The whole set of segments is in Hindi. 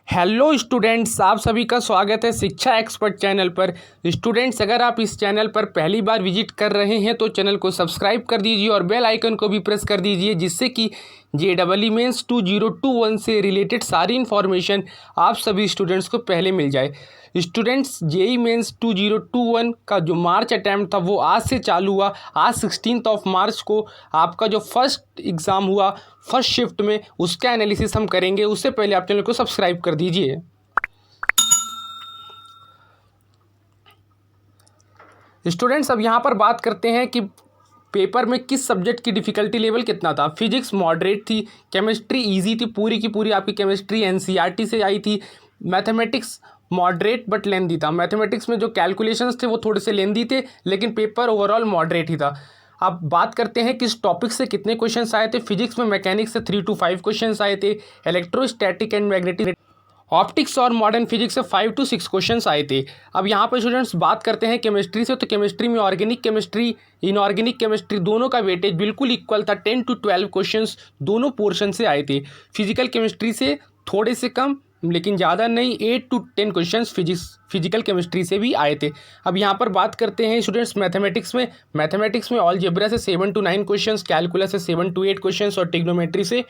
हेलो स्टूडेंट्स, आप सभी का स्वागत है शिक्षा एक्सपर्ट चैनल पर। स्टूडेंट्स, अगर आप इस चैनल पर पहली बार विजिट कर रहे हैं तो चैनल को सब्सक्राइब कर दीजिए और बेल आइकन को भी प्रेस कर दीजिए, जिससे कि JEE मेंस 2021 से रिलेटेड सारी इन्फॉर्मेशन आप सभी स्टूडेंट्स को पहले मिल जाए। स्टूडेंट्स, JEE मेंस 2021 का जो मार्च अटैम्प्ट था वो आज से चालू हुआ। आज 16 मार्च को आपका जो फर्स्ट एग्ज़ाम हुआ फर्स्ट शिफ्ट में, उसका एनालिसिस हम करेंगे। उससे पहले आप चैनल को सब्सक्राइब कर दीजिए। स्टूडेंट्स, अब यहाँ पर बात करते हैं कि पेपर में किस सब्जेक्ट की डिफ़िकल्टी लेवल कितना था। फिजिक्स मॉडरेट थी, केमिस्ट्री इजी थी, पूरी की पूरी आपकी केमिस्ट्री NCERT से आई थी। मैथमेटिक्स मॉडरेट बट लेंदी था। मैथमेटिक्स में जो कैलकुलेशंस थे वो थोड़े से लेंदी थे, लेकिन पेपर ओवरऑल मॉडरेट ही था। अब बात करते हैं किस टॉपिक से कितने क्वेश्चंस आए थे। फिजिक्स में मैकेनिक्स से 3 to 5 क्वेश्चंस आए थे। इलेक्ट्रोस्टैटिक एंड मैग्नेटिक ऑप्टिक्स और मॉडर्न फिजिक्स से 5 to 6 क्वेश्चंस आए थे। अब यहाँ पर स्टूडेंट्स बात करते हैं केमिस्ट्री से, तो केमिस्ट्री में ऑर्गेनिक केमिस्ट्री, इनऑर्गेनिक केमिस्ट्री दोनों का वेटेज बिल्कुल इक्वल था। 10 to 12 क्वेश्चंस दोनों पोर्शन से आए थे। फिजिकल केमिस्ट्री से थोड़े से कम, लेकिन ज़्यादा नहीं, 8 to 10 क्वेश्चंस फिजिकल केमिस्ट्री से भी आए थे। अब यहाँ पर बात करते हैं स्टूडेंट्स मैथमेटिक्स में अलजेब्रा से 7 to 9 क्वेश्चंस, कैलकुलस से 7 to 8 क्वेश्चंस और ट्रिग्नोमेट्री से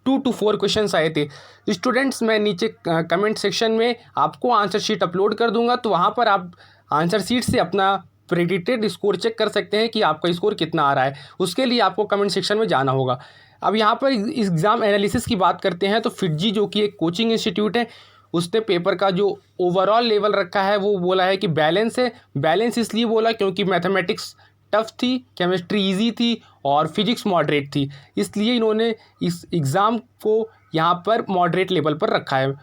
2 to 4 क्वेश्चंस आए थे। स्टूडेंट्स, मैं नीचे कमेंट सेक्शन में आपको आंसर शीट अपलोड कर दूंगा, तो वहाँ पर आप आंसर शीट से अपना प्रेडिक्टेड स्कोर चेक कर सकते हैं कि आपका स्कोर कितना आ रहा है। उसके लिए आपको कमेंट सेक्शन में जाना होगा। अब यहाँ पर एग्ज़ाम एनालिसिस की बात करते हैं, तो फिटजी जो कि एक कोचिंग इंस्टीट्यूट है, उसने पेपर का जो ओवरऑल लेवल रखा है वो बोला है कि बैलेंस है। बैलेंस इसलिए बोला क्योंकि मैथमेटिक्स टफ थी, केमिस्ट्री इजी थी और फिजिक्स मॉडरेट थी, इसलिए इन्होंने इस एग्ज़ाम को यहाँ पर मॉडरेट लेवल पर रखा है।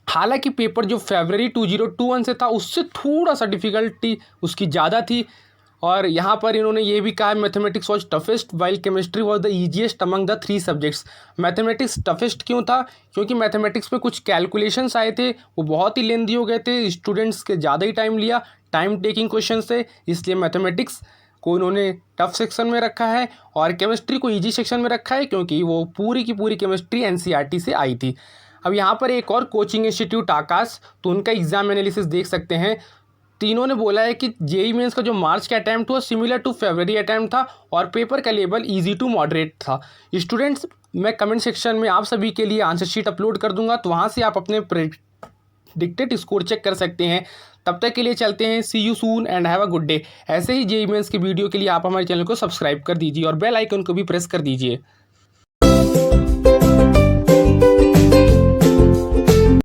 हालांकि पेपर जो फरवरी 2021 से था उससे थोड़ा सा डिफ़िकल्टी उसकी ज़्यादा थी, और यहाँ पर इन्होंने ये भी कहा mathematics was toughest while chemistry was the easiest among the 3 subjects. Mathematics toughest क्यों था? क्योंकि मैथमेटिक्स में कुछ कैलकुलेशंस आए थे, वो बहुत ही लेंदी हो गए थे, स्टूडेंट्स के ज़्यादा ही टाइम लिया, टाइम टेकिंग क्वेश्चन थे, इसलिए मैथमेटिक्स को इन्होंने टफ सेक्शन में रखा है और केमिस्ट्री को ईजी सेक्शन में रखा है, क्योंकि वो पूरी की पूरी केमिस्ट्री NCERT से आई थी। अब यहाँ पर एक और कोचिंग इंस्टीट्यूट आकाश, तो उनका एग्ज़ाम एनालिसिस देख सकते हैं। तीनों ने बोला है कि JEE मेंस का जो मार्च का अटैम्प्ट हुआ सिमिलर टू फरवरी अटैम्प्ट था और पेपर का लेवल इजी टू मॉडरेट था। स्टूडेंट्स, मैं कमेंट सेक्शन में आप सभी के लिए आंसर शीट अपलोड कर दूंगा, तो वहाँ से आप अपने प्रेडिक्टेड स्कोर चेक कर सकते हैं। तब तक के लिए चलते हैं, see you soon and have a good day. ऐसे ही JEE मेंस की वीडियो के लिए आप हमारे चैनल को सब्सक्राइब कर दीजिए और बेल आइकन को भी प्रेस कर दीजिए।